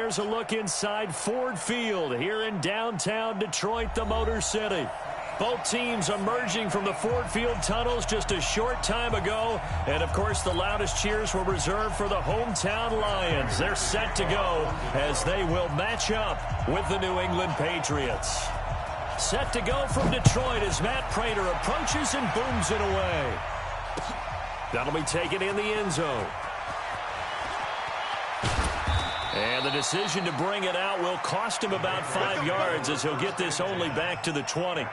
there's a look inside Ford Field here in downtown Detroit, the Motor City. Both teams emerging from the Ford Field tunnels just a short time ago. And, of course, the loudest cheers were reserved for the hometown Lions. They're set to go as they will match up with the New England Patriots. Set to go from Detroit as Matt Prater approaches and booms it away. That'll be taken in the end zone. And the decision to bring it out will cost him about 5 yards as he'll get this only back to the 20.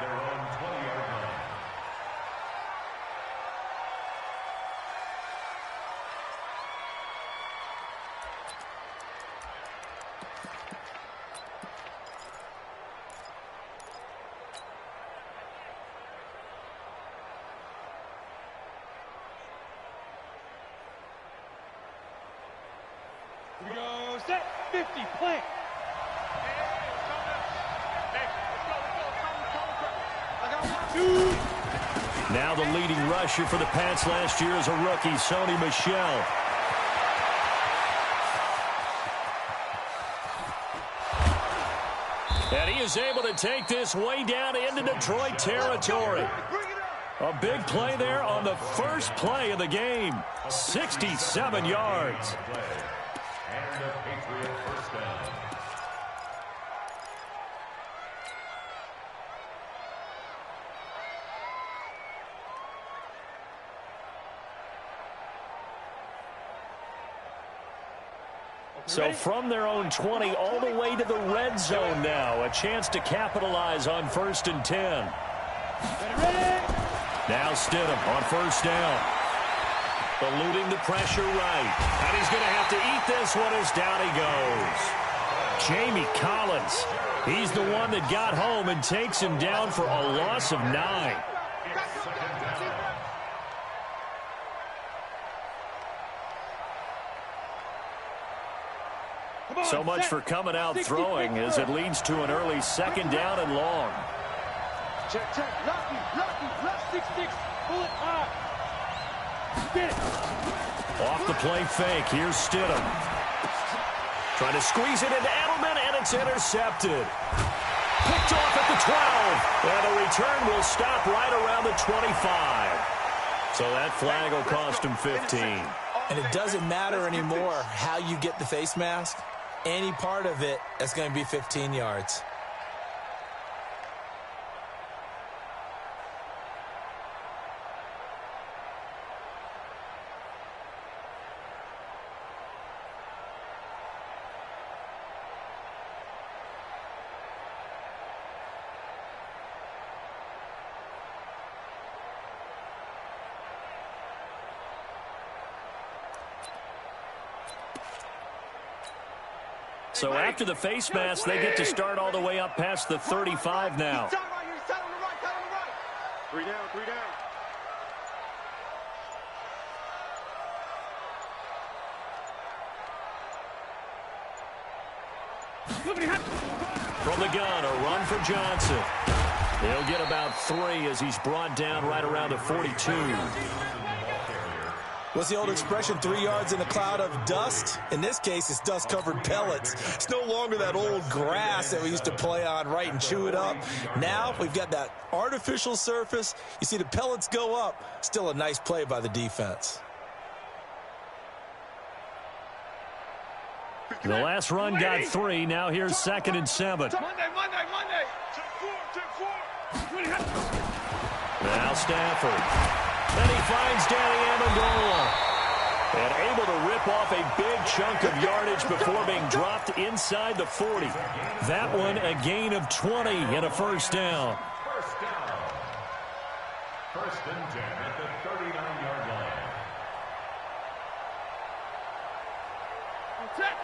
We go set 50 plant. Now the leading rusher for the Pats last year is a rookie, Sony Michel. And he is able to take this way down into Detroit territory. A big play there on the first play of the game. 67 yards. And a Patriot first down. So from their own 20 all the way to the red zone now. A chance to capitalize on 1st and 10. Now Stidham on first down. Eluding the pressure right. And he's going to have to eat this one as down he goes. Jamie Collins. He's the one that got home and takes him down for a loss of 9. So much for coming out throwing as it leads to an early 2nd down and long. Check, check. Lucky, left 6-6. Pull it high. Get it. Off the play fake. Here's Stidham. Trying to squeeze it into Edelman, and it's intercepted. Picked off at the 12. And the return will stop right around the 25. So that flag will cost him 15. And it doesn't matter anymore how you get the face mask. Any part of it, that's going to be 15 yards. So after the face mask, they get to start all the way up past the 35 now. 3 down, 3 down. From the gun, a run for Johnson. He'll get about 3 as he's brought down right around the 42. What's the old expression, 3 yards in a cloud of dust? In this case, it's dust-covered pellets. It's no longer that old grass that we used to play on, right, and chew it up. Now we've got that artificial surface. You see the pellets go up. Still a nice play by the defense. The last run got 3. Now here's 2nd and 7. Monday. Take 4. Now Stafford. And he finds Danny Amendola. And able to rip off a big chunk of yardage before being dropped inside the 40. That one a gain of 20 and a first down. First down. 1st and 10 at the 39-yard line.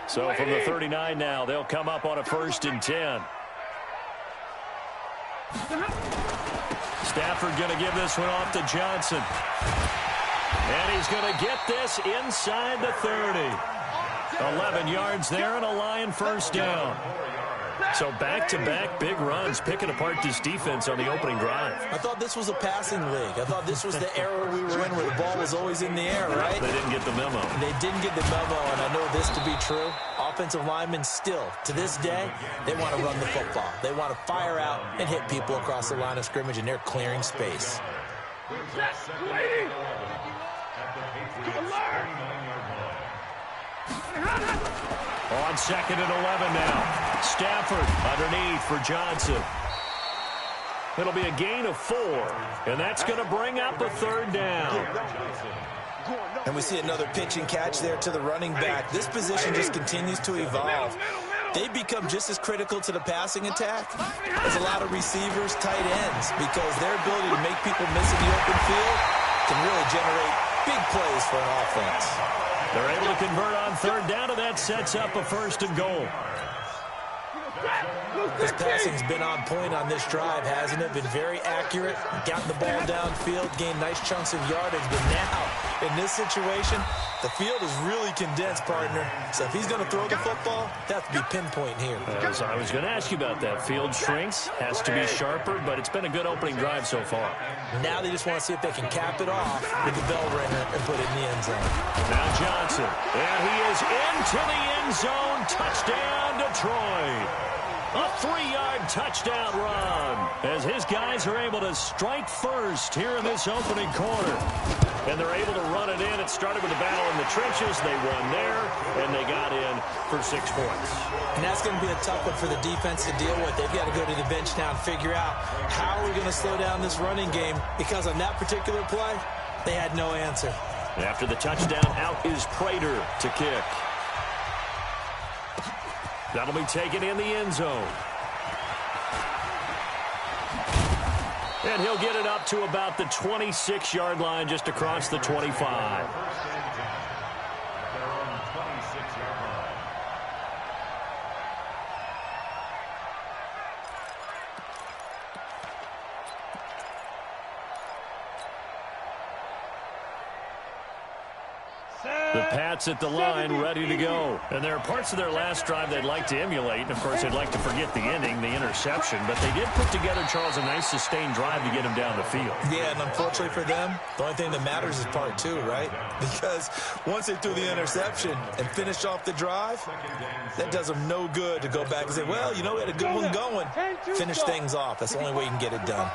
So from the 39 now, they'll come up on a 1st and 10. Stafford going to give this one off to Johnson. And he's going to get this inside the 30. 11 yards there and a Lion first down. So back-to-back big runs, picking apart this defense on the opening drive. I thought this was a passing league. I thought this was the era we were in where the ball was always in the air, right? They didn't get the memo. They didn't get the memo, and I know this to be true. offensive linemen still, to this day, they want to run the football. They want to fire out and hit people across the line of scrimmage, and they're clearing space. On 2nd and 11 now. Stafford underneath for Johnson. It'll be a gain of 4, and that's going to bring up a 3rd down. And we see another pitch and catch there to the running back. This position just continues to evolve. They become just as critical to the passing attack as a lot of receivers, tight ends, because their ability to make people miss in the open field can really generate big plays for an offense. They're able to convert on 3rd down, and that sets up a 1st and goal. This passing's been on point on this drive, hasn't it? Been very accurate, gotten the ball downfield, gained nice chunks of yardage. But now, in this situation, the field is really condensed, partner. So if he's going to throw the football, that has to be pinpoint here. As I was going to ask you about that. Field shrinks, has to be sharper, but it's been a good opening drive so far. Now they just want to see if they can cap it off with the bell ringer and put it in the end zone. Now Johnson, and he is into the end zone. Touchdown, Detroit. A 3-yard touchdown run as his guys are able to strike first here in this opening quarter. And they're able to run it in. It started with a battle in the trenches. They won there, and they got in for 6 points. And that's going to be a tough one for the defense to deal with. They've got to go to the bench now and figure out how are we going to slow down this running game, because on that particular play, they had no answer. After the touchdown, out is Prater to kick. That'll be taken in the end zone. And he'll get it up to about the 26-yard line, just across the 25. The Pats at the line, ready to go. And there are parts of their last drive they'd like to emulate. And, of course, they'd like to forget the ending, the interception. But they did put together, Charles, a nice sustained drive to get him down the field. Yeah, and unfortunately for them, the only thing that matters is part 2, right? Because once they threw the interception and finished off the drive, that does them no good to go back and say, well, you know, we had a good one going. Finish things off. That's the only way you can get it done.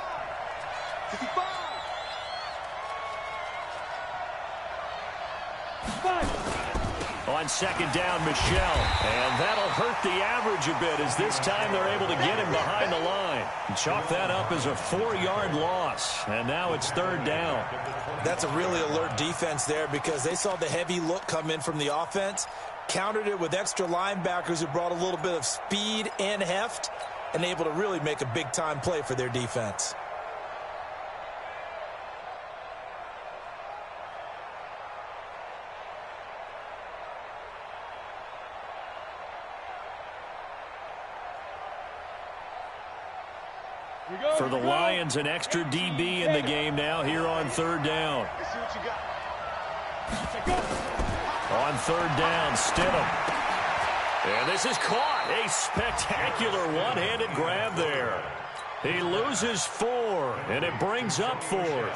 On 2nd down, Michel. And that'll hurt the average a bit, as this time they're able to get him behind the line. And chalk that up as a 4-yard loss. And now it's 3rd down. That's a really alert defense there, because they saw the heavy look come in from the offense, countered it with extra linebackers who brought a little bit of speed and heft, and able to really make a big-time play for their defense. For the Lions, an extra DB in the game now here on 3rd down. On 3rd down, Stidham. And this is caught. A spectacular one-handed grab there. He loses 4, and it brings up 4th.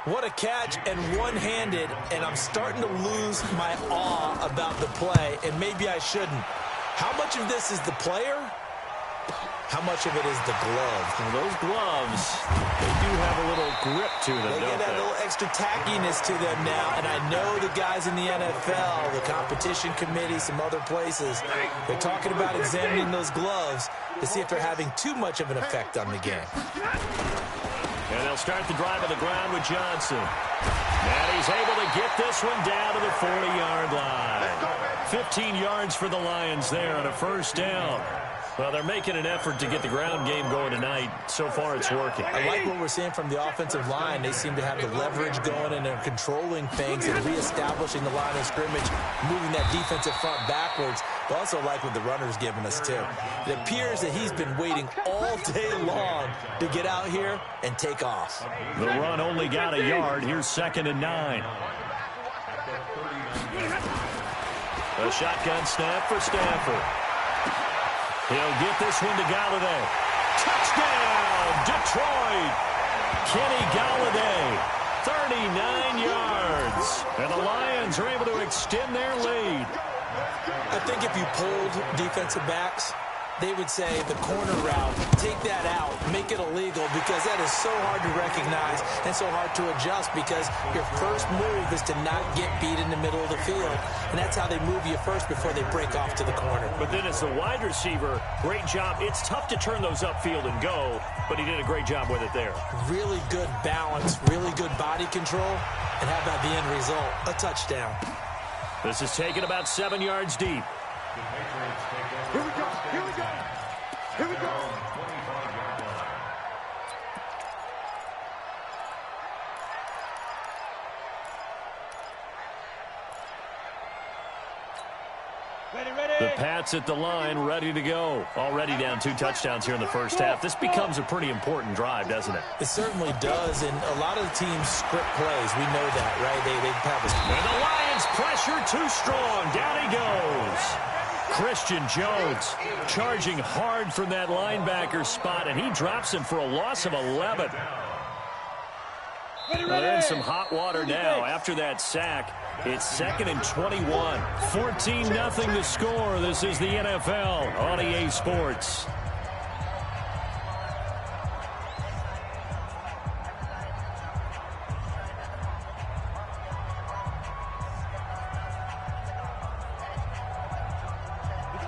What a catch, and one-handed, and I'm starting to lose my awe about the play, and maybe I shouldn't. How much of this is the player? How much of it is the glove? Well, those gloves, they do have a little grip to them, They don't get that they? little extra tackiness to them now, and I know the guys in the NFL, the competition committee, some other places, they're talking about examining those gloves to see if they're having too much of an effect on the game. And they'll start the drive on the ground with Johnson. And he's able to get this one down to the 40-yard line. 15 yards for the Lions there on a 1st down. Well, they're making an effort to get the ground game going tonight. So far, it's working. I like what we're seeing from the offensive line. They seem to have the leverage going, and they're controlling things and reestablishing the line of scrimmage, moving that defensive front backwards. But also like what the runner's giving us, too. It appears that he's been waiting all day long to get out here and take off. The run only got a yard. Here's 2nd and 9. A shotgun snap for Stafford. He'll get this one to Galladay. Touchdown, Detroit! Kenny Galladay, 39 yards. And the Lions are able to extend their lead. I think if you polled defensive backs, they would say the corner route, take that out, make it illegal, because that is so hard to recognize and so hard to adjust, because your first move is to not get beat in the middle of the field, and that's how they move you first before they break off to the corner. But then as the wide receiver, great job. It's tough to turn those upfield and go, but he did a great job with it there. Really good balance, really good body control, and how about the end result? A touchdown. This is taken about 7 yards deep. Here we go. Here we go. Here we go. The Pats at the line, ready to go. Already down 2 touchdowns here in the first half. This becomes a pretty important drive, doesn't it? It certainly does, and a lot of the teams script plays. We know that, right? They have a... And the Lions pressure too strong. Down he goes. Christian Jones charging hard from that linebacker spot, and he drops him for a loss of 11. Well, they're in some hot water now after that sack. It's 2nd and 21. 14-0 to score. This is the NFL on EA Sports.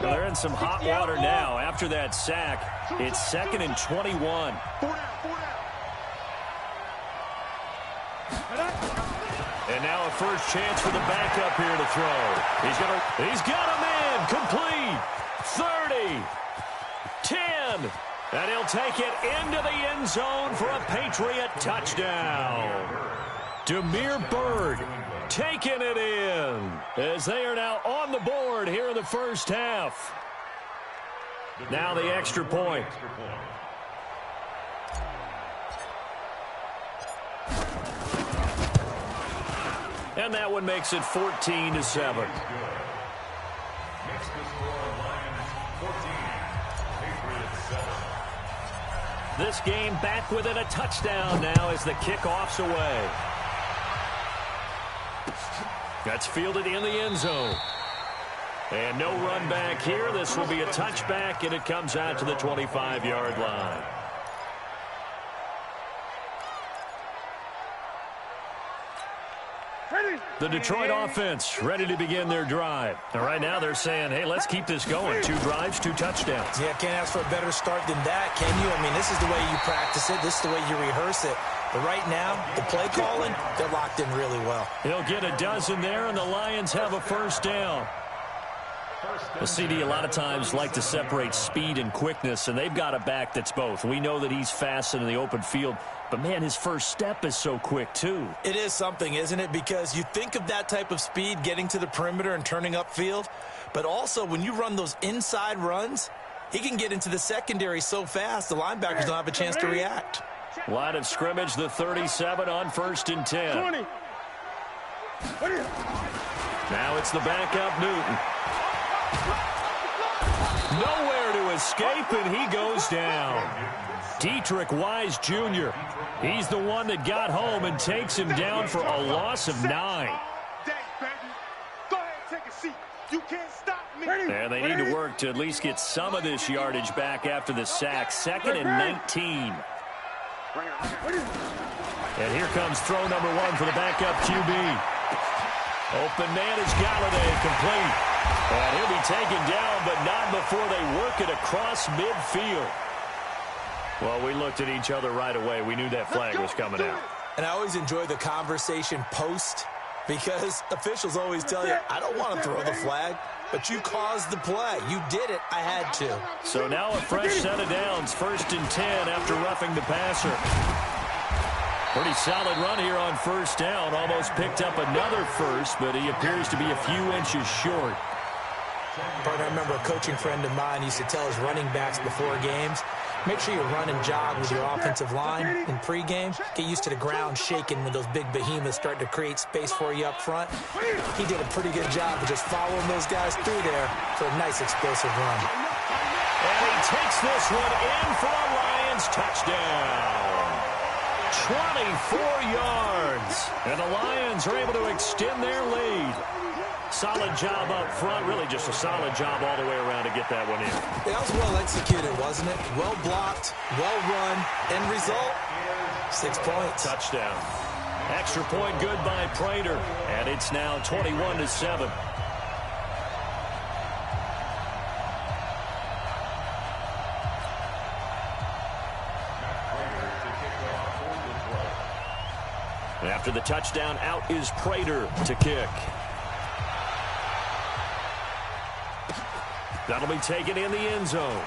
Well, they're in some hot water now after that sack. It's 2nd and 21. And now a first chance for the backup here to throw. He's got him in. Complete. 30. 10. And he'll take it into the end zone for a Patriot touchdown. Demir Bird taking it in as they are now on the board here in the first half. Now the extra point. And that one makes it 14-7. This game back within a touchdown now as the kickoff's away. That's fielded in the end zone. And no run back here. This will be a touchback, and it comes out to the 25-yard line. The Detroit offense ready to begin their drive. And right now they're saying, hey, let's keep this going. 2 drives, 2 touchdowns. Yeah, can't ask for a better start than that, can you? I mean, this is the way you practice it. This is the way you rehearse it. But right now, the play calling, they're locked in really well. He'll get a dozen there, and the Lions have a first down. The CD a lot of times like to separate speed and quickness, and they've got a back that's both. We know that he's fast in the open field, but, man, his first step is so quick, too. It is something, isn't it? Because you think of that type of speed getting to the perimeter and turning upfield, but also when you run those inside runs, he can get into the secondary so fast the linebackers don't have a chance to react. Line of scrimmage, the 37 on 1st and 10. 20. Now it's the backup, Newton. Nowhere to escape, and he goes down. Dietrich Wise Jr. He's the one that got home and takes him down for a loss of 9. And they need to work to at least get some of this yardage back after the sack. 2nd and 19. And here comes throw number 1 for the backup QB. Open man is Galladay, complete. And he'll be taken down, but not before they work it across midfield. Well, we looked at each other right away. We knew that flag was coming out. And I always enjoy the conversation post, because officials always tell you, I don't want to throw the flag, but you caused the play. You did it. I had to. So now a fresh set of downs. 1st and 10 after roughing the passer. Pretty solid run here on first down. Almost picked up another first, but he appears to be a few inches short. Partner, I remember a coaching friend of mine used to tell his running backs before games, make sure you run and jog with your offensive line in pregame. Get used to the ground shaking when those big behemoths start to create space for you up front. He did a pretty good job of just following those guys through there for a nice explosive run. And he takes this one in for a Lions touchdown. 24 yards. And the Lions are able to extend their lead. Solid job up front. Really just a solid job all the way around to get that one in. That was well executed, wasn't it? Well blocked, well run. End result, 6 points. Touchdown. Extra point good by Prater. And it's now 21-7. After the touchdown, out is Prater to kick. That'll be taken in the end zone.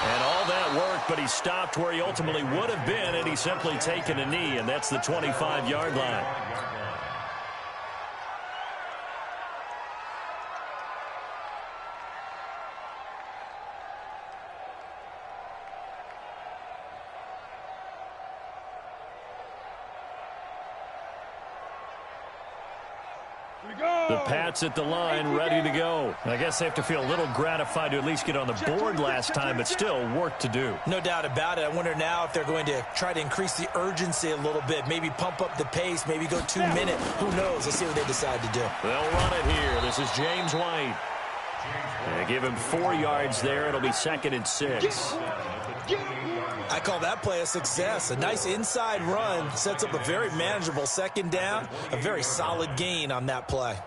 And all that work, but he stopped where he ultimately would have been, and he's simply taken a knee, and that's the 25-yard line. The Pats at the line, ready to go. I guess they have to feel a little gratified to at least get on the board last time, but still work to do. No doubt about it. I wonder now if they're going to try to increase the urgency a little bit, maybe pump up the pace, maybe go 2 minute. Who knows? Let's see what they decide to do. They'll run it here. This is James White. They give him 4 yards there. It'll be 2nd and 6. I call that play a success. A nice inside run sets up a very manageable 2nd down. A very solid gain on that play.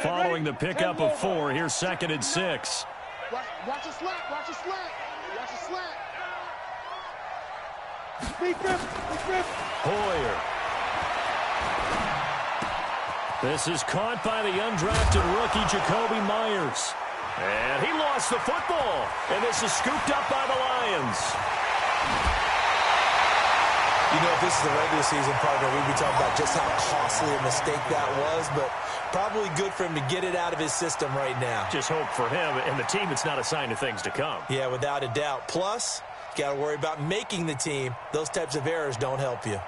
Following the pickup of 4, here's 2nd and 6. Watch a slant. Watch a slant. Watch a slant. Big grip. Hoyer. This is caught by the undrafted rookie, Jacoby Myers. And he lost the football. And this is scooped up by the Lions. You know, if this is the regular season, partner, we'd be talking about just how costly a mistake that was, but probably good for him to get it out of his system right now. Just hope for him and the team it's not a sign of things to come. Yeah, without a doubt. Plus, you got to worry about making the team. Those types of errors don't help you.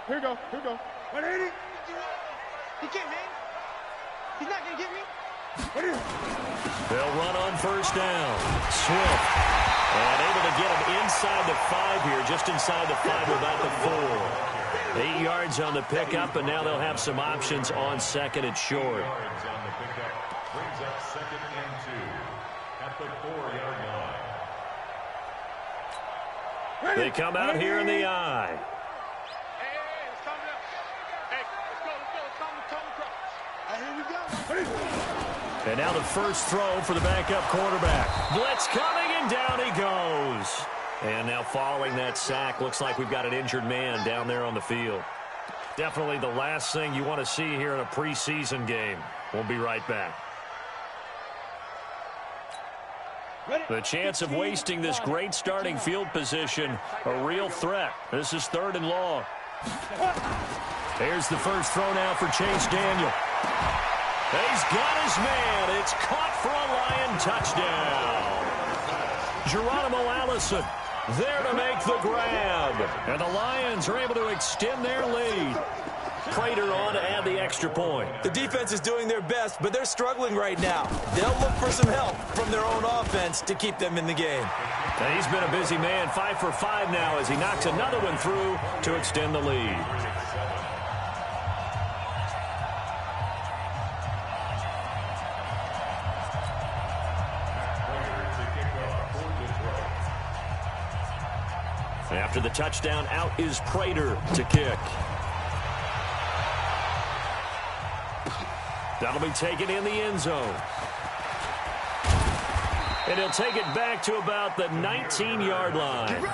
Here we go. 180. He can't hang. He's not going to get me. They'll run on 1st down. Swift. And able to get him inside the 5 here, just inside the 5, about the 4. 8 yards on the pickup, and now they'll have some options on 2nd and short. Yards on the pickup brings up 2nd and 2 at the 4-yard line. They come out here in the eye. And now the first throw for the backup quarterback. Blitz coming, and down he goes. And now following that sack, looks like we've got an injured man down there on the field. Definitely the last thing you want to see here in a preseason game. We'll be right back. The chance of wasting this great starting field position, a real threat. This is 3rd and long. Here's the first throw now for Chase Daniel. He's got his man. It's caught for a Lion touchdown. Geronimo Allison there to make the grab. And the Lions are able to extend their lead. Prater on to add the extra point. The defense is doing their best, but they're struggling right now. They'll look for some help from their own offense to keep them in the game. And he's been a busy man, 5 for 5 now as he knocks another one through to extend the lead. After the touchdown, out is Prater to kick. That'll be taken in the end zone. And he'll take it back to about the 19-yard line. The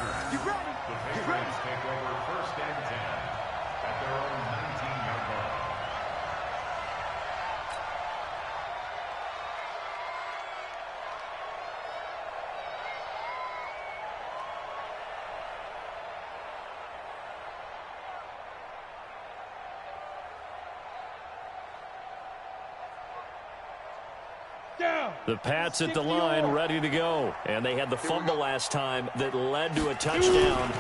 Patriots take over 1st and 10 at their own 19-yard line. The Pats at the line, ready to go. And they had the fumble last time that led to a touchdown.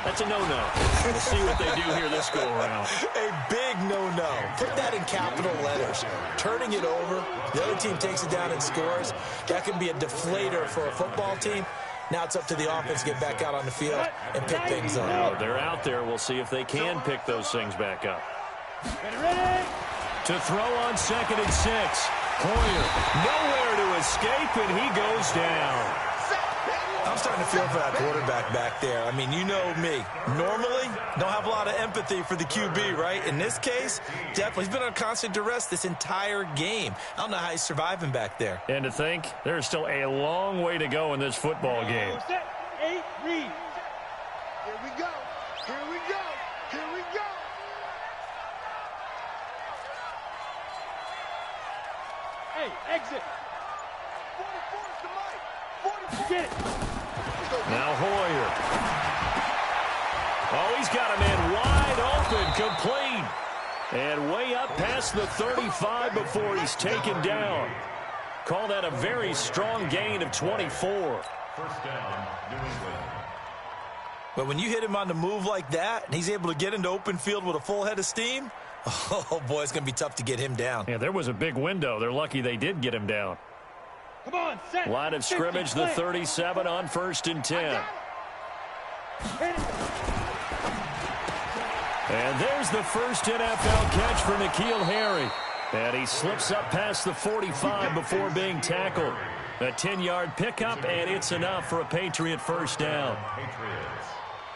That's a no-no. We'll see what they do here this go-around. A big no-no. Put that in capital letters. Turning it over, the other team takes it down and scores. That can be a deflator for a football team. Now it's up to the offense to get back out on the field and pick things up. Now they're out there. We'll see if they can pick those things back up. Ready? To throw on 2nd and 6. Hoyer, nowhere to escape, and he goes down. I'm starting to feel for that quarterback back there. I mean, you know me. Normally, don't have a lot of empathy for the QB, right? In this case, definitely. He's been under constant duress this entire game. I don't know how he's surviving back there. And to think, there's still a long way to go in this football game. Set, 8, read. Here we go. Here we go. Here we go. Hey, exit. 44 is the mic. 44. Get it. Now Hoyer. Oh, he's got a man wide open, complete. And way up past the 35 before he's taken down. Call that a very strong gain of 24. First down, New England. But when you hit him on the move like that, and he's able to get into open field with a full head of steam, oh, boy, it's going to be tough to get him down. Yeah, there was a big window. They're lucky they did get him down. Come on, set. Line of scrimmage, the 37 on 1st and 10. And there's the first NFL catch for N'Keal Harry. And he slips up past the 45 before being tackled. A 10-yard pickup, and it's enough for a Patriot first down.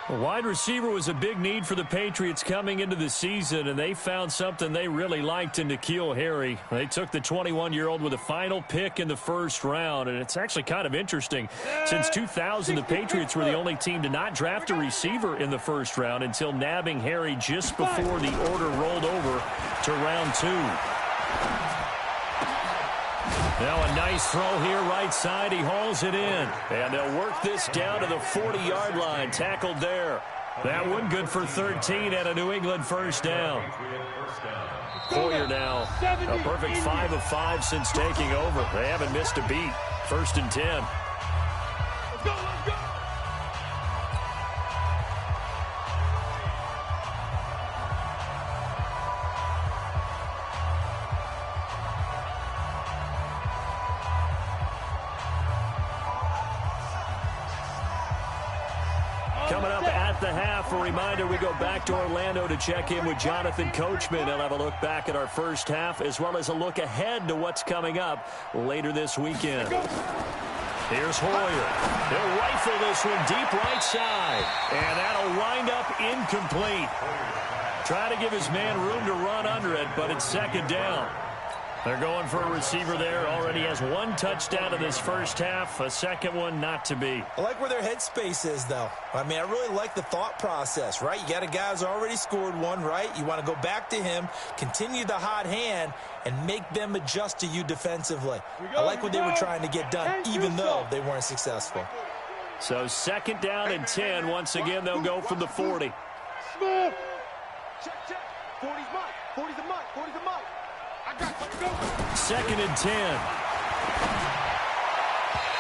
A wide receiver was a big need for the Patriots coming into the season, and they found something they really liked in N'Keal Harry. They took the 21-year-old with a final pick in the first round, and it's actually kind of interesting. Since 2000, the Patriots were the only team to not draft a receiver in the first round until nabbing Harry just before the order rolled over to round 2. Now a nice throw here right side. He hauls it in. And they'll work this down to the 40-yard line. Tackled there. That one good for 13 and a New England first down. Hoyer now a perfect 5 of 5 since taking over. They haven't missed a beat. 1st and 10. Let's go, let's go. Coming up at the half, a reminder, we go back to Orlando to check in with Jonathan Coachman. He'll have a look back at our first half as well as a look ahead to what's coming up later this weekend. Here's Hoyer. He'll rifle this one deep right side. And that'll wind up incomplete. Try to give his man room to run under it, but it's 2nd down. They're going for a receiver there. Already has 1 touchdown in this first half. A second one not to be. I like where their headspace is, though. I mean, I really like the thought process, right? You got a guy who's already scored one, right? You want to go back to him, continue the hot hand, and make them adjust to you defensively. I like what they were trying to get done, even though they weren't successful. So 2nd down and 10. Once again, they'll go from the 40. Smith. Check, check. 40's mine. 40's a mine. 40's a mine. I got it. Go. 2nd and 10.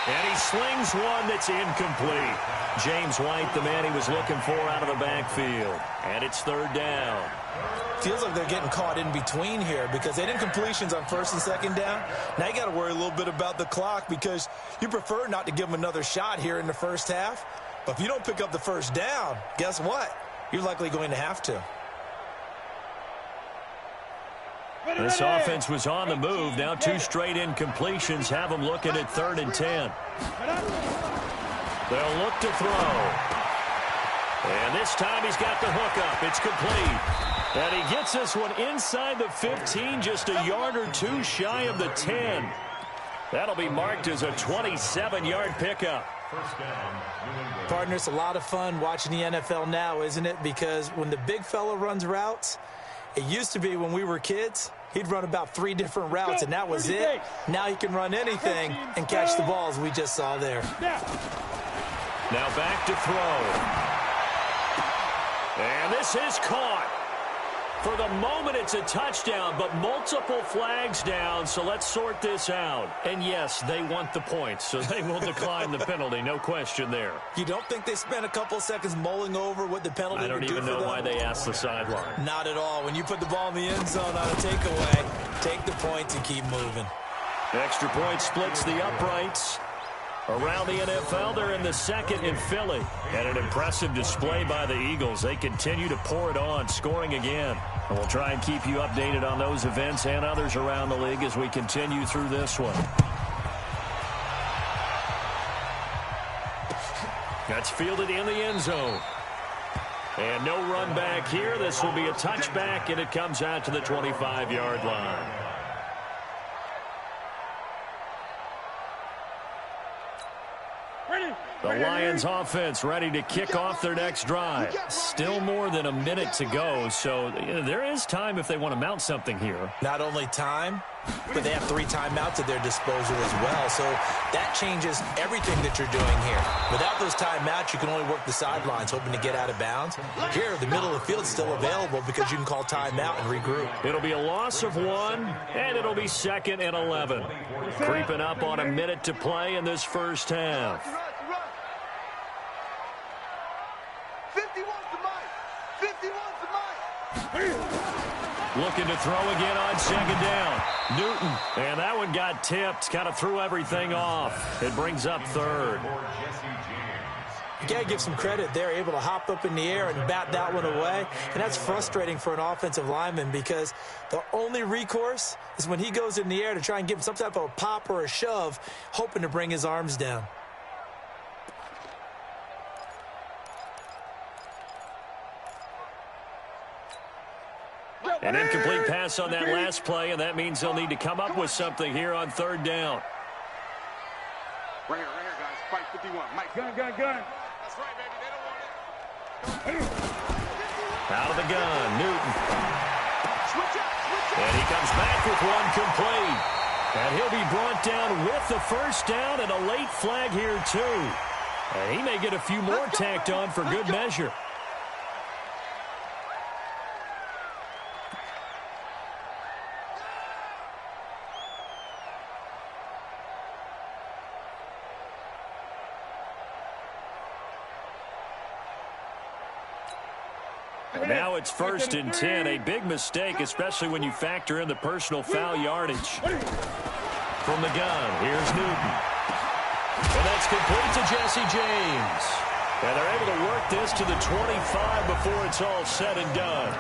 And he slings one that's incomplete. James White, the man he was looking for out of the backfield. And it's 3rd down. Feels like they're getting caught in between here because they did completions on 1st and 2nd down. Now you got to worry a little bit about the clock because you prefer not to give them another shot here in the first half. But if you don't pick up the first down, guess what? You're likely going to have to. This offense was on the move. Now 2 straight incompletions have them looking at 3rd and 10. They'll look to throw. And this time he's got the hook up. It's complete. And he gets this one inside the 15, just a yard or 2 shy of the 10. That'll be marked as a 27-yard pickup. Partner, it's a lot of fun watching the NFL now, isn't it? Because when the big fella runs routes, it used to be when we were kids, he'd run about 3 different routes, and that was it. Now he can run anything and catch the balls we just saw there. Now back to throw. And this is caught. For the moment, it's a touchdown, but multiple flags down, so let's sort this out. And yes, they want the points, so they will decline the penalty, no question there. You don't think they spent a couple seconds mulling over what the penalty would do for them? I don't even know why they asked the sideline. Not at all. When you put the ball in the end zone on a takeaway, take the points and keep moving. Extra point splits the uprights. Around the NFL, they're in the second in Philly. And an impressive display by the Eagles. They continue to pour it on, scoring again. And we'll try and keep you updated on those events and others around the league as we continue through this one. That's fielded in the end zone. And no run back here. This will be a touchback, and it comes out to the 25-yard line. The Lions offense ready to kick off their next drive. Still more than a minute to go, so there is time if they want to mount something here. Not only time, but they have 3 timeouts at their disposal as well, so that changes everything that you're doing here. Without those timeouts, you can only work the sidelines, hoping to get out of bounds. Here, the middle of the field is still available because you can call timeout and regroup. It'll be a loss of 1, and it'll be 2nd and 11. Creeping up on a minute to play in this first half. 51's the mic. 51's the mic. Looking to throw again on 2nd down. Newton, and that one got tipped. Kind of threw everything off. It brings up 3rd. You got to give some credit. They're able to hop up in the air and bat that one away. And that's frustrating for an offensive lineman because the only recourse is when he goes in the air to try and give him some type of a pop or a shove, hoping to bring his arms down. An incomplete pass on that last play, and that means they'll need to come up with something here on 3rd down. Right here, guys. Fight 51. Mike, gun. That's right, baby. They don't want it. Out of the gun, Newton. And he comes back with one complete. And he'll be brought down with the first down and a late flag here, too. And he may get a few more tacked on for good measure. Now it's 1st and 10. A big mistake, especially when you factor in the personal foul yardage. From the gun, here's Newton. And that's complete to Jesse James. And they're able to work this to the 25 before it's all said and done.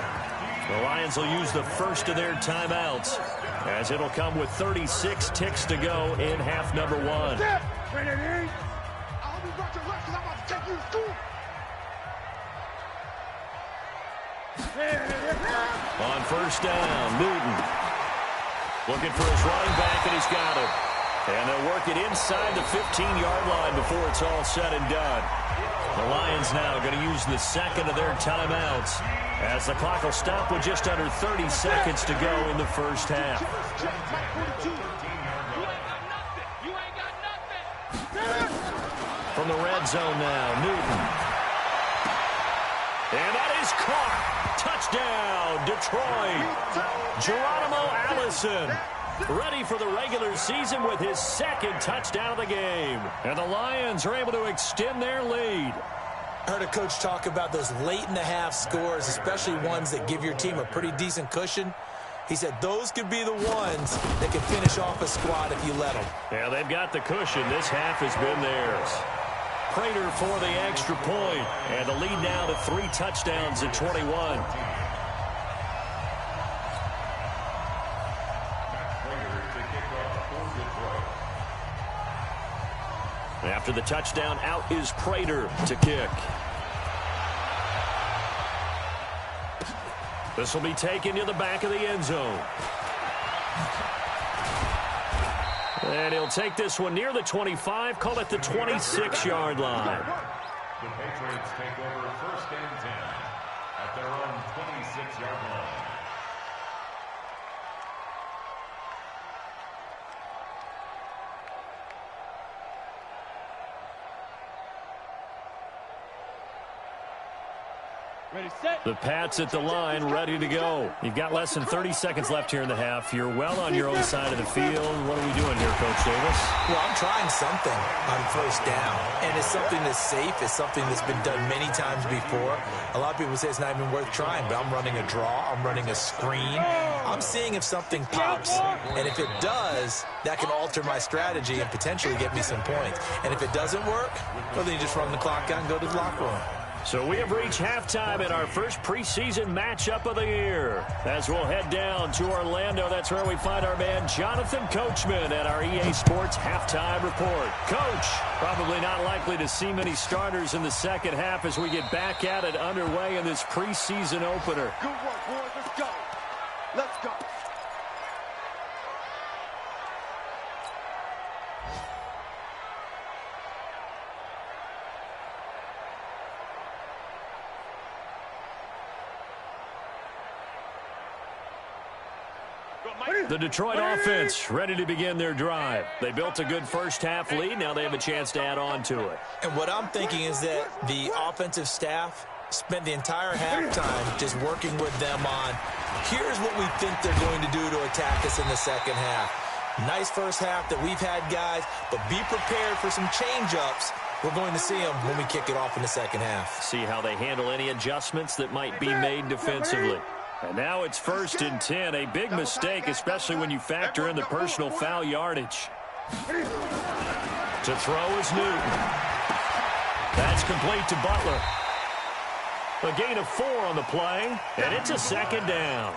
The Lions will use the first of their timeouts, as it'll come with 36 ticks to go in half number 1. I hope you brought your lunch because I'm about to take you to school. On 1st down, Newton looking for his running back, and he's got him. And they'll work it inside the 15-yard line before it's all said and done. The Lions now going to use the second of their timeouts, as the clock will stop with just under 30 seconds to go in the first half. From the red zone now, Newton. And that is caught. Touchdown, Detroit. Geronimo Allison ready for the regular season with his 2nd touchdown of the game. And the Lions are able to extend their lead. I heard a coach talk about those late-in-the-half scores, especially ones that give your team a pretty decent cushion. He said those could be the ones that can finish off a squad if you let them. Yeah, they've got the cushion. This half has been theirs. Prater for the extra point, and the lead now to 3 touchdowns at 21. After the touchdown, out is Prater to kick. This will be taken to the back of the end zone. And he'll take this one near the 25, call it the 26-yard line. The Patriots take over 1st and 10 at their own 26-yard line. The Pats at the line, ready to go. You've got less than 30 seconds left here in the half. You're well on your own side of the field. What are we doing here, Coach Davis? Well, I'm trying something on first down, and it's something that's safe. It's something that's been done many times before. A lot of people say it's not even worth trying, but I'm running a draw. I'm running a screen. I'm seeing if something pops, and if it does, that can alter my strategy and potentially get me some points. And if it doesn't work, well, then you just run the clock out and go to the locker room. So we have reached halftime in our first preseason matchup of the year. As we'll head down to Orlando, that's where we find our man Jonathan Coachman at our EA Sports Halftime Report. Coach, probably not likely to see many starters in the second half as we get back at it underway in this preseason opener. Good work, boys. Let's go. Let's go. The Detroit offense ready to begin their drive. They built a good first-half lead. Now they have a chance to add on to it. And what I'm thinking is that the offensive staff spent the entire halftime just working with them on, here's what we think they're going to do to attack us in the second half. Nice first half that we've had, guys, but be prepared for some change-ups. We're going to see them when we kick it off in the second half. See how they handle any adjustments that might be made defensively. And now it's 1st and 10, a big mistake, especially when you factor in the personal foul yardage. To throw is Newton. That's complete to Butler. A gain of 4 on the play, and it's a second down.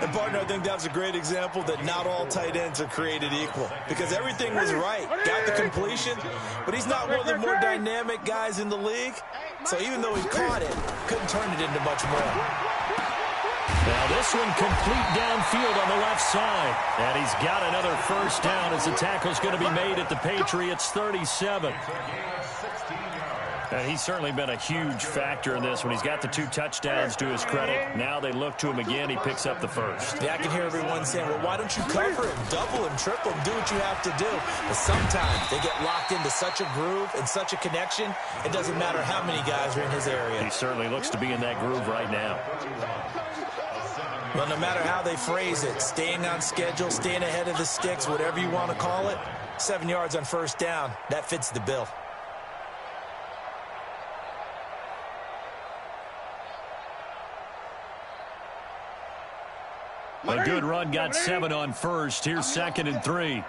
And, partner, I think that's a great example that not all tight ends are created equal because everything was right. Got the completion, but he's not one of the more dynamic guys in the league. So even though he caught it, couldn't turn it into much more. Now this one complete downfield on the left side. And he's got another first down as the tackle's going to be made at the Patriots' 37. And he's certainly been a huge factor in this when he's got the 2 touchdowns to his credit. Now they look to him again. He picks up the first. Yeah, I can hear everyone saying, well, why don't you cover him, double him, triple him, do what you have to do. But sometimes they get locked into such a groove and such a connection, it doesn't matter how many guys are in his area. He certainly looks to be in that groove right now. Well, no matter how they phrase it, staying on schedule, staying ahead of the sticks, whatever you want to call it, 7 yards on first down, that fits the bill. A good run got 7 on first. Here's 2nd and 3.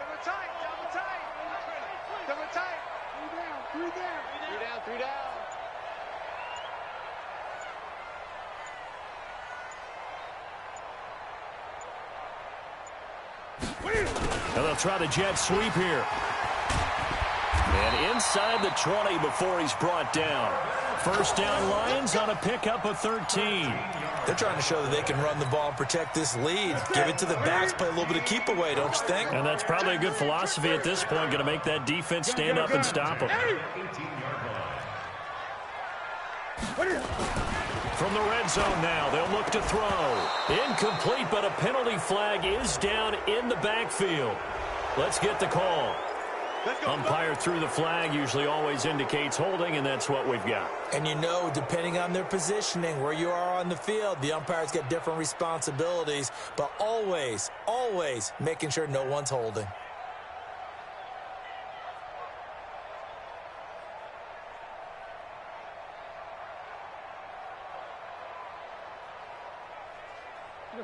And they'll try the jet sweep here. And inside the 20 before he's brought down. First down, Lions on a pickup of 13. They're trying to show that they can run the ball and protect this lead. Give it to the backs, play a little bit of keep away, don't you think? And that's probably a good philosophy at this point, going to make that defense stand up and stop them. From the red zone now, they'll look to throw. Incomplete, but a penalty flag is down in the backfield. Let's get the call. Umpire threw the flag, usually always indicates holding, and that's what we've got. And you know, depending on their positioning, where you are on the field, the umpires get different responsibilities, but always, always making sure no one's holding.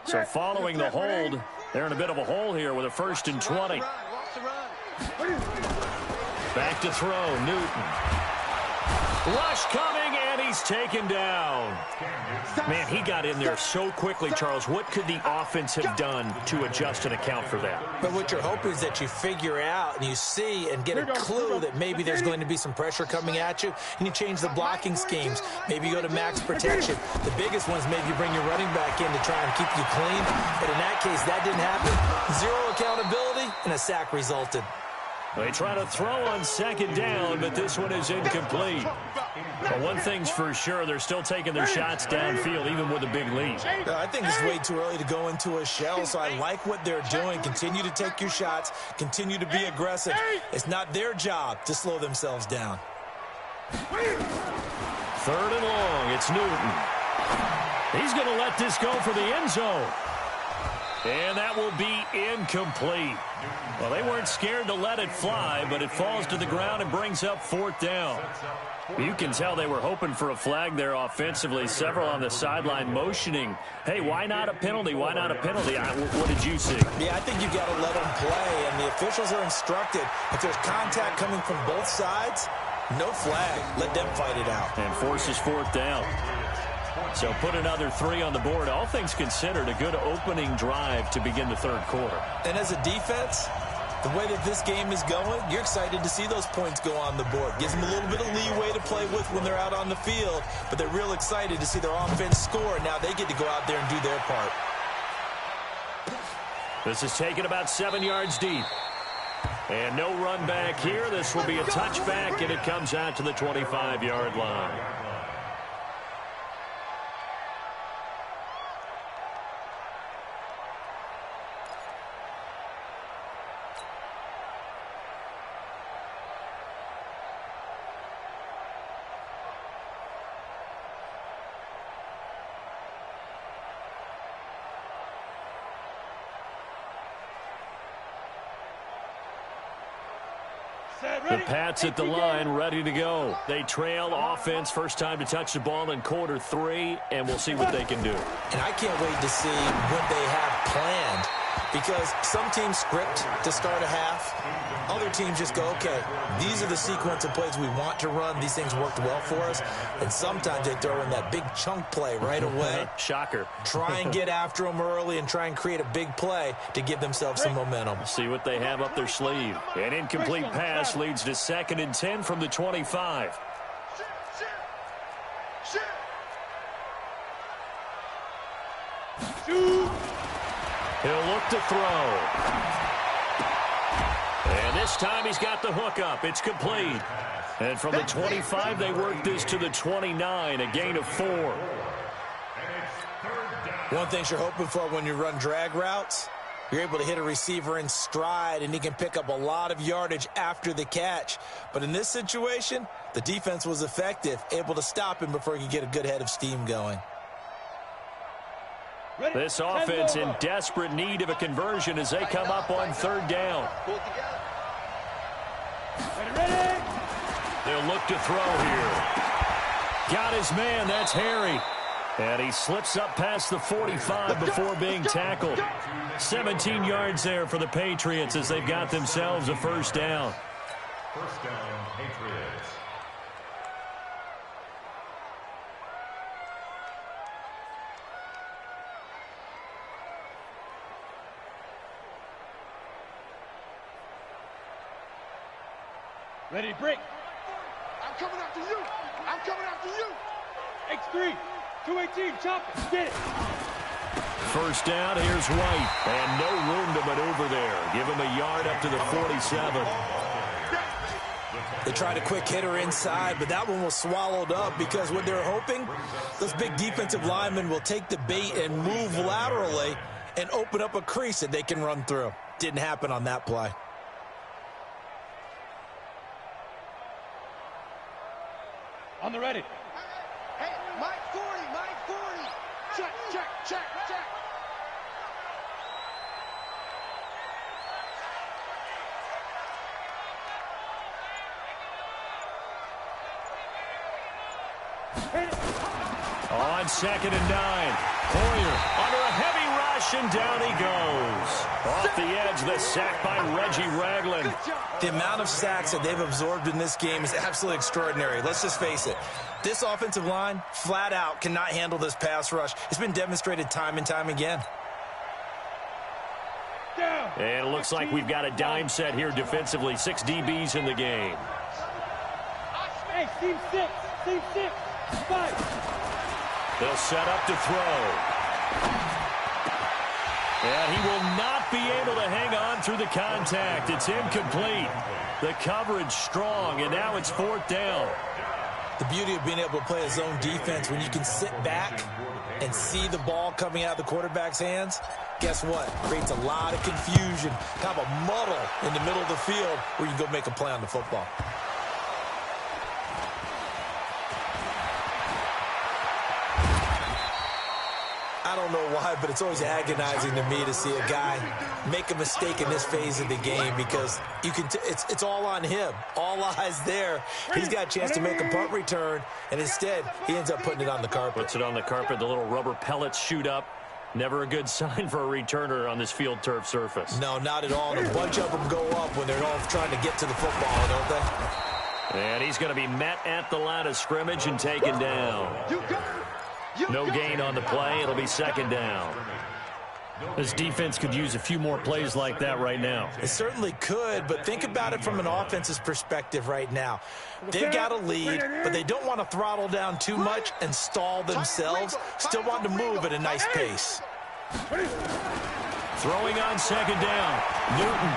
So following the hold, they're in a bit of a hole here with a 1st and 20. Back to throw, Newton. Rush coming, and he's taken down. Man, he got in there so quickly, Charles. What could the offense have done to adjust and account for that? But what you're hoping is that you figure out and you see and get a clue that maybe there's going to be some pressure coming at you, and you change the blocking schemes. Maybe you go to max protection. The biggest ones, maybe you bring your running back in to try and keep you clean. But in that case, that didn't happen. 0 accountability, and a sack resulted. They try to throw on 2nd down, but this one is incomplete. But one thing's for sure, they're still taking their shots downfield, even with a big lead. I think it's way too early to go into a shell, so I like what they're doing. Continue to take your shots. Continue to be aggressive. It's not their job to slow themselves down. Third and long. It's Newton. He's going to let this go for the end zone. And that will be incomplete. Well, they weren't scared to let it fly, but it falls to the ground and brings up fourth down. You can tell they were hoping for a flag there offensively. Several on the sideline motioning, hey, why not a penalty? Why not a penalty? What did you see? Yeah, I think you've got to let them play, and the officials are instructed. If there's contact coming from both sides, no flag. Let them fight it out. And forces fourth down. So put another 3 on the board. All things considered, a good opening drive to begin the third quarter. And as a defense, the way that this game is going, you're excited to see those points go on the board. Gives them a little bit of leeway to play with when they're out on the field, but they're real excited to see their offense score. Now they get to go out there and do their part. This is taken about 7 yards deep. And no run back here. This will be a touchback, and it comes out to the 25-yard line. The Pats at the line, ready to go. They trail offense, first time to touch the ball in quarter 3, and we'll see what they can do. And I can't wait to see what they have planned, because some teams script to start a half. Other teams just go, okay, these are the sequence of plays we want to run. These things worked well for us. And sometimes they throw in that big chunk play right away. Shocker. Try and get after them early and try and create a big play to give themselves some momentum. See what they have up their sleeve. An incomplete pass leads to 2nd and 10 from the 25. He'll look to throw. And this time he's got the hook up. It's complete. And from the 25, they work this to the 29, a gain of 4. One thing you're hoping for when you run drag routes, you're able to hit a receiver in stride, and he can pick up a lot of yardage after the catch. But in this situation, the defense was effective, able to stop him before he could get a good head of steam going. This offense in desperate need of a conversion as they come up on 3rd down. They'll look to throw here. Got his man, that's Harry. And he slips up past the 45 before being tackled. 17 yards there for the Patriots as they've got themselves a first down. First down, Patriots. Ready, break. I'm coming after you. I'm coming after you. X3, 218, chop it. Get it. First down, here's White. And no room to maneuver there. Give him a yard up to the 47. They tried a quick hitter inside, but that one was swallowed up because what they're hoping, those big defensive linemen will take the bait and move laterally and open up a crease that they can run through. Didn't happen on that play. On the ready. Hey, Mike 40, Mike 40. Check, check, check, check. On 2nd and 9. Hoyer under a heavy rush, and down he goes. Off the edge, the sack by Reggie Ragland. The amount of sacks that they've absorbed in this game is absolutely extraordinary. Let's just face it. This offensive line, flat out, cannot handle this pass rush. It's been demonstrated time and time again. And it looks like we've got a dime set here defensively. 6 DBs in the game. Hey, team 6, team 6, 5. They'll set up to throw. And he will not be able to hang on through the contact. It's incomplete. The coverage strong, and now it's 4th down. The beauty of being able to play a zone defense, when you can sit back and see the ball coming out of the quarterback's hands, guess what? Creates a lot of confusion, kind of a muddle in the middle of the field where you can go make a play on the football. I don't know why, but it's always agonizing to me to see a guy make a mistake in this phase of the game because you can. It's all on him. All eyes there. He's got a chance to make a punt return, and instead he ends up putting it on the carpet. Puts it on the carpet. The little rubber pellets shoot up. Never a good sign for a returner on this field turf surface. No, not at all. And a bunch of them go up when they're all trying to get to the football, don't they? And he's going to be met at the line of scrimmage and taken down. No gain on the play. It'll be second down. This defense could use a few more plays like that right now. It certainly could, but think about it from an offense's perspective right now. They've got a lead, but they don't want to throttle down too much and stall themselves. Still want to move at a nice pace. Throwing on second down. Newton.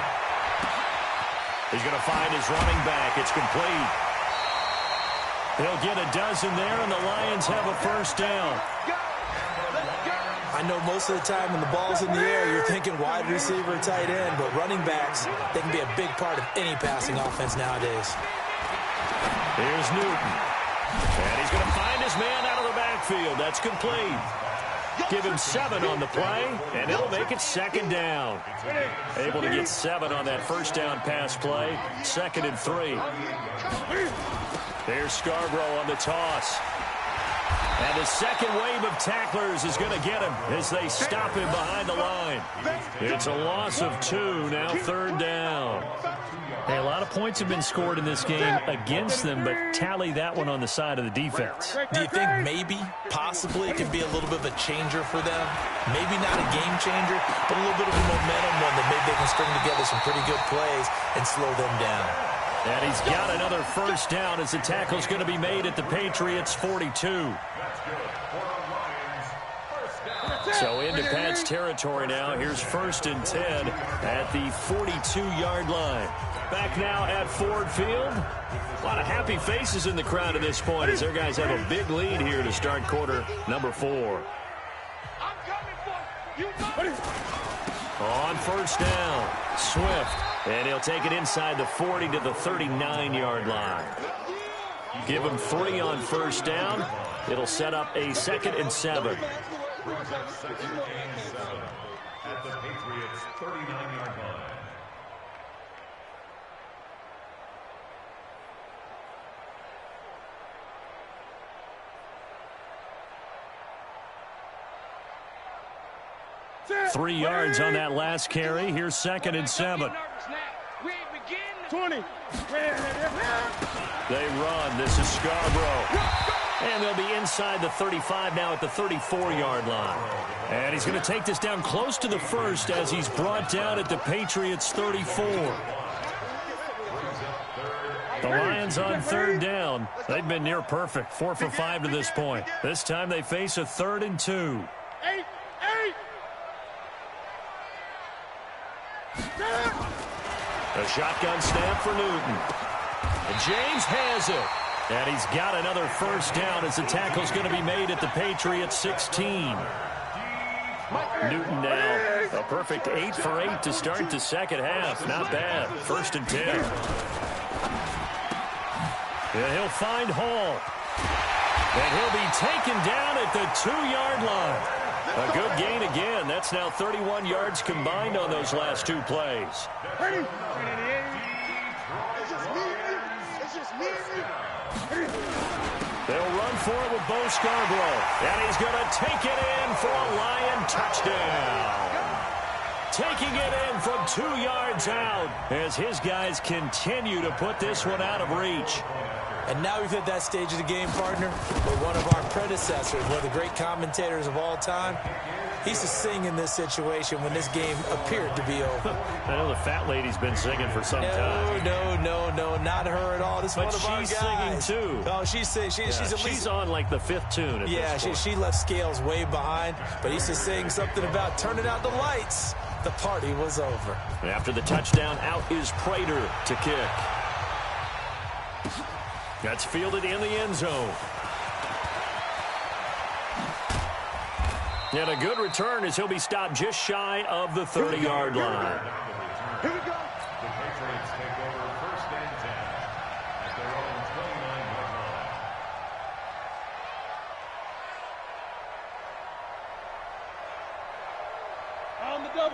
He's going to find his running back. It's complete. He'll get a dozen there, and the Lions have a first down. I know most of the time when the ball's in the air, you're thinking wide receiver, tight end, but running backs, they can be a big part of any passing offense nowadays. Here's Newton. And he's going to find his man out of the backfield. That's complete. Give him 7 on the play, and it'll make it second down. Able to get 7 on that first down pass play. 2nd and 3. There's Scarborough on the toss. And the second wave of tacklers is going to get him as they stop him behind the line. It's a loss of 2, now 3rd down. Hey, a lot of points have been scored in this game against them, but tally that one on the side of the defense. Do you think maybe, possibly, it can be a little bit of a changer for them? Maybe not a game changer, but a little bit of a momentum one that maybe they can string together some pretty good plays and slow them down. And he's got another first down as the tackle's going to be made at the Patriots' 42. So into Pat's territory now. Here's 1st and 10 at the 42-yard line. Back now at Ford Field. A lot of happy faces in the crowd at this point as their guys have a big lead here to start quarter number 4. On first down, Swift. And he'll take it inside the 40 to the 39-yard line. Give him 3 on first down. It'll set up a 2nd and 7. At the Patriots' 39-yard line. Three yards on that last carry. Here's 2nd and 7. 20. They run. This is Scarborough. And they'll be inside the 35 now at the 34-yard line. And he's going to take this down close to the 1st as he's brought down at the Patriots' 34. The Lions on 3rd down. They've been near perfect. 4 for 5 to this point. This time they face a 3rd and 2. A shotgun snap for Newton. And James has it. And he's got another first down as the tackle's going to be made at the Patriots' 16. Newton now a perfect 8 for 8 to start the second half. Not bad. 1st and 10. And he'll find Hall. And he'll be taken down at the 2-yard line. A good gain again. That's now 31 yards combined on those last 2 plays. They'll run for it with Bo Scarborough. And he's going to take it in for a Lion touchdown. Taking it in from 2 yards out as his guys continue to put this one out of reach. And now we've hit that stage of the game, partner, where one of our predecessors, one of the great commentators of all time, he used to sing in this situation when this game appeared to be over. I know the fat lady's been singing for some time. No, not her at all. This is one of our guys. But she's singing, too. Oh, she's at least... She's on, like, the 5th tune at this point. She left Scales way behind, but he used to sing something about turning out the lights. The party was over. And after the touchdown, out is Prater to kick. That's fielded in the end zone. And a good return as he'll be stopped just shy of the 30-yard line. Here we go. The Patriots take over 1st and 10 at their own 29-yard line.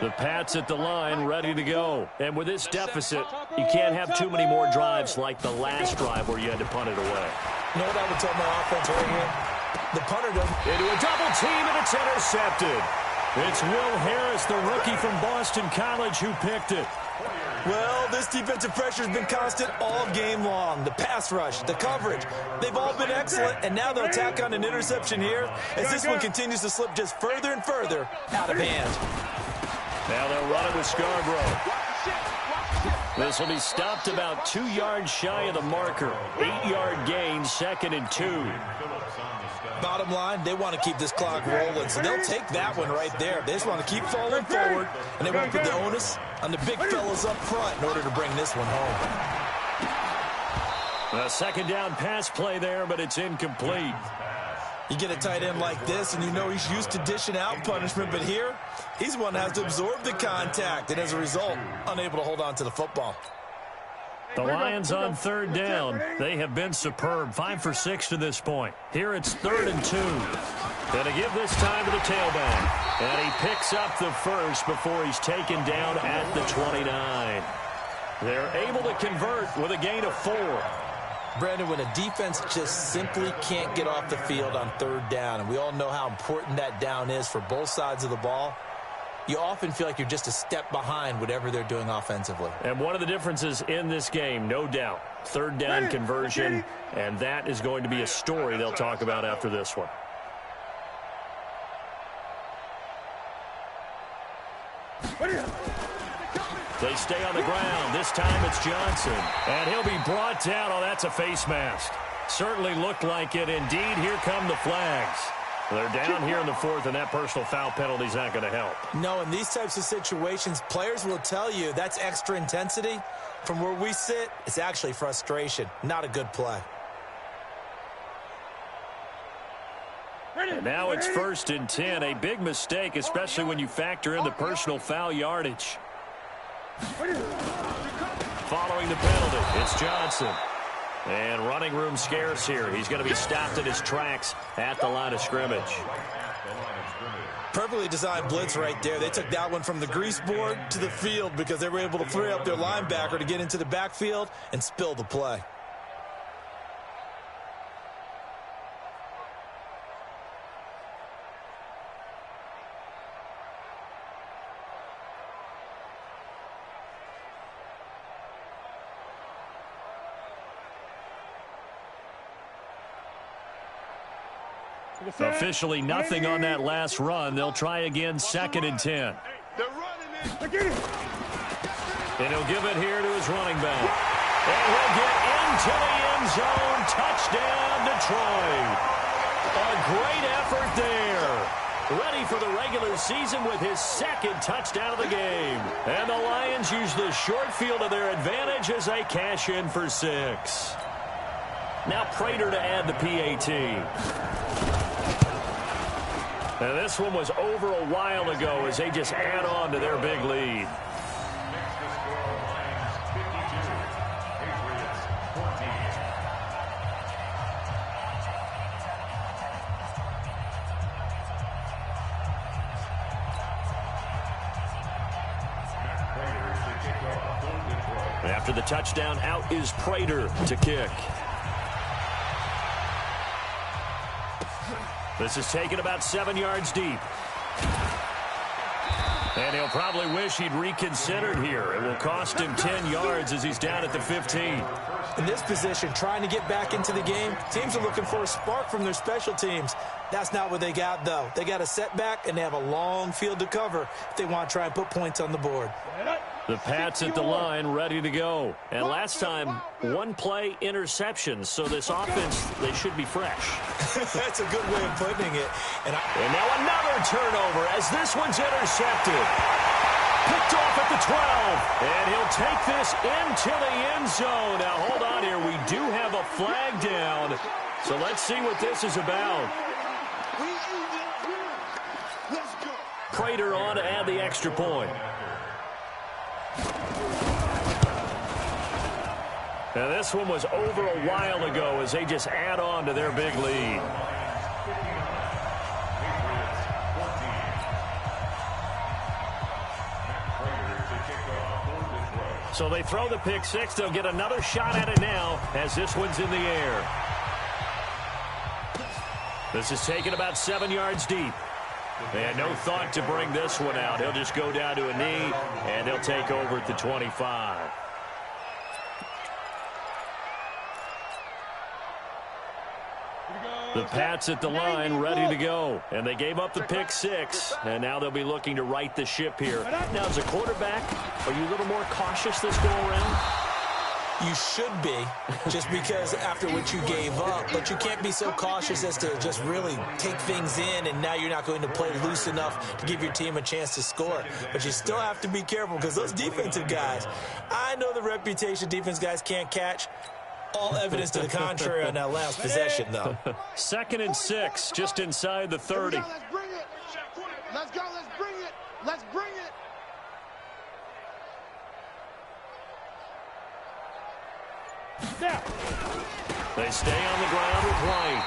The Pats at the line, ready to go. And with this deficit, you can't have too many more drives like the last drive where you had to punt it away. You know what I would tell my offense right here? The punter doesn't. Into a double team, and it's intercepted. It's Will Harris, the rookie from Boston College, who picked it. Well, this defensive pressure has been constant all game long. The pass rush, the coverage, they've all been excellent, and now they'll tack on an interception here as this one continues to slip just further and further out of hand. Now they'll run it with Scarborough. This will be stopped about 2 yards shy of the marker. 8-yard gain, 2nd and 2. Bottom line, they want to keep this clock rolling, so they'll take that one right there. They just want to keep falling forward, and they want to put the onus on the big fellas up front in order to bring this one home. A second down pass play there, but it's incomplete. You get a tight end like this, and you know he's used to dishing out punishment, but here, he's one that has to absorb the contact, and as a result, unable to hold on to the football. The Lions on 3rd down. They have been superb. 5 for 6 to this point. Here it's 3rd and 2. Going to give this time to the tailback. And he picks up the first before he's taken down at the 29. They're able to convert with a gain of 4. Brandon, when a defense just simply can't get off the field on 3rd down, and we all know how important that down is for both sides of the ball, you often feel like you're just a step behind whatever they're doing offensively. And one of the differences in this game, no doubt, 3rd down conversion, and that is going to be a story they'll talk about after this one. They stay on the ground. This time it's Johnson. And he'll be brought down. Oh, that's a face mask. Certainly looked like it. Indeed, here come the flags. They're down here in the 4th, and that personal foul penalty is not going to help. No, in these types of situations, players will tell you that's extra intensity. From where we sit, it's actually frustration. Not a good play. And now it's 1st and 10. A big mistake, especially when you factor in the personal foul yardage. Following the penalty, it's Johnson. And running room scarce here. He's going to be stopped in his tracks at the line of scrimmage. Perfectly designed blitz right there. They took that one from the grease board to the field because they were able to free up their linebacker to get into the backfield and spill the play. Officially nothing on that last run. They'll try again, 2nd and 10. And he'll give it here to his running back. And he'll get into the end zone. Touchdown, Detroit. A great effort there. Ready for the regular season with his 2nd touchdown of the game. And the Lions use the short field to their advantage as they cash in for 6. Now Prater to add the PAT. And this one was over a while ago as they just add on to their big lead. After the touchdown, out is Prater to kick. This is taken about 7 yards deep. And he'll probably wish he'd reconsidered here. It will cost him 10 yards as he's down at the 15. In this position, trying to get back into the game, teams are looking for a spark from their special teams. That's not what they got, though. They got a setback, and they have a long field to cover if they want to try and put points on the board. The Pats at the line, ready to go. And last time, 1-play interceptions. So this offense, they should be fresh. That's a good way of putting it. And now another turnover as this one's intercepted. Picked off at the 12. And he'll take this into the end zone. Now, hold on here. We do have a flag down. So let's see what this is about. Prater on to add the extra point. Now this one was over a while ago as they just add on to their big lead. So they throw the pick six. They'll get another shot at it now as this one's in the air. This is taken about 7 yards deep. They had no thought to bring this one out. He'll just go down to a knee, and he'll take over at the 25. The Pats at the line ready to go. And they gave up the pick six, and now they'll be looking to right the ship here. Now, as a quarterback, are you a little more cautious this go around? You should be, just because after what you gave up, but you can't be so cautious as to just really take things in, and now you're not going to play loose enough to give your team a chance to score. But you still have to be careful because those defensive guys, I know the reputation defense guys can't catch. All evidence to the contrary on that last possession, though. 2nd and 6, just inside the 30. Let's bring it. Let's go. Let's bring it. Let's bring it. They stay on the ground with White.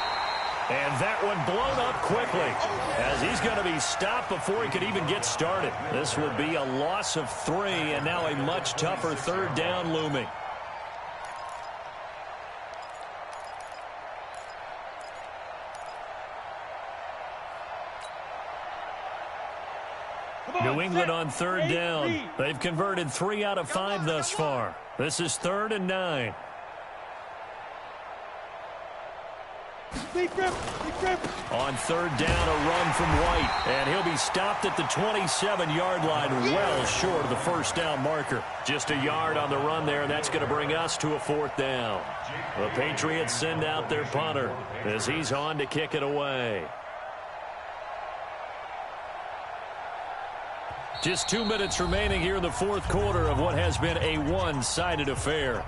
And that one blown up quickly as he's going to be stopped before he could even get started. This will be a loss of 3, and now a much tougher 3rd down looming. New England on 3rd down. They've converted 3 out of 5 thus far. This is 3rd and 9. On 3rd down, a run from White. And he'll be stopped at the 27-yard line, well short of the 1st down marker. Just a yard on the run there, and that's going to bring us to a 4th down. The Patriots send out their punter as he's on to kick it away. Just 2 minutes remaining here in the 4th quarter of what has been a one-sided affair.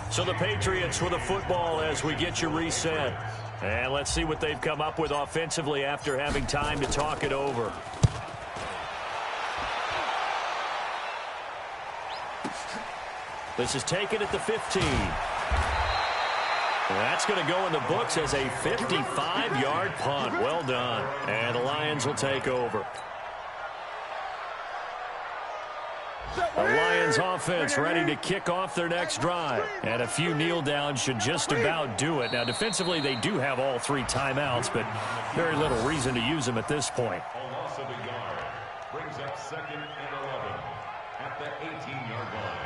So the Patriots with a football as we get you reset. And let's see what they've come up with offensively after having time to talk it over. This is taken at the 15. That's going to go in the books as a 55-yard punt. Well done. And the Lions will take over. The Lions offense ready to kick off their next drive. And a few kneel downs should just about do it. Now, defensively, they do have all 3 timeouts, but very little reason to use them at this point. A loss of a yard brings up 2nd and 11 at the 18-yard line.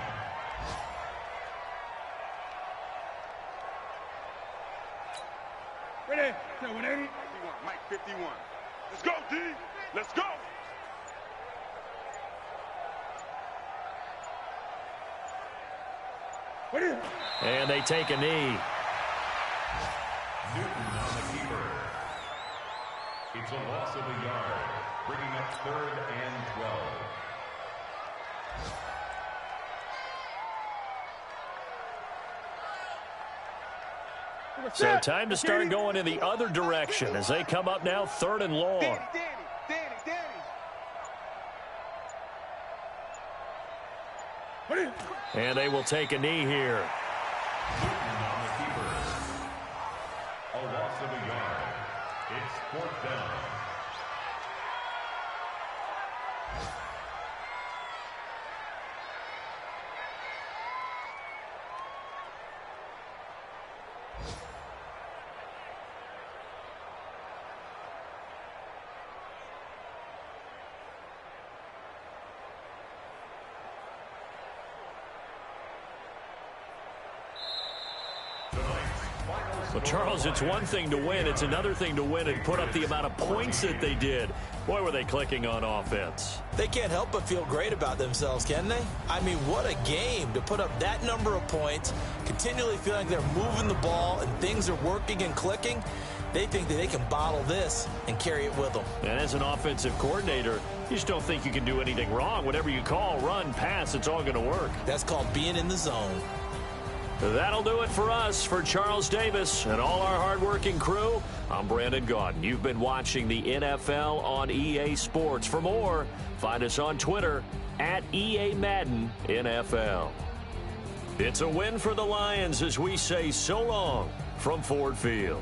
Ready? 180. 51. Mike 51. Let's go, D. Let's go. And they take a knee. Newton on the keeper. It's a loss of a yard, bringing up 3rd and 12. So time to start going in the other direction as they come up now 3rd and long. Danny. And they will take a knee here. Newton on the keeper. A loss of a yard. It's 4th down. Well, Charles, it's one thing to win. It's another thing to win and put up the amount of points that they did. Boy, were they clicking on offense. They can't help but feel great about themselves, can they? I mean, what a game to put up that number of points, continually feeling they're moving the ball and things are working and clicking. They think that they can bottle this and carry it with them. And as an offensive coordinator, you just don't think you can do anything wrong. Whatever you call, run, pass, it's all going to work. That's called being in the zone. That'll do it for us. For Charles Davis and all our hardworking crew, I'm Brandon Gaudin. You've been watching the NFL on EA Sports. For more, find us on Twitter at EA Madden NFL. It's a win for the Lions as we say so long from Ford Field.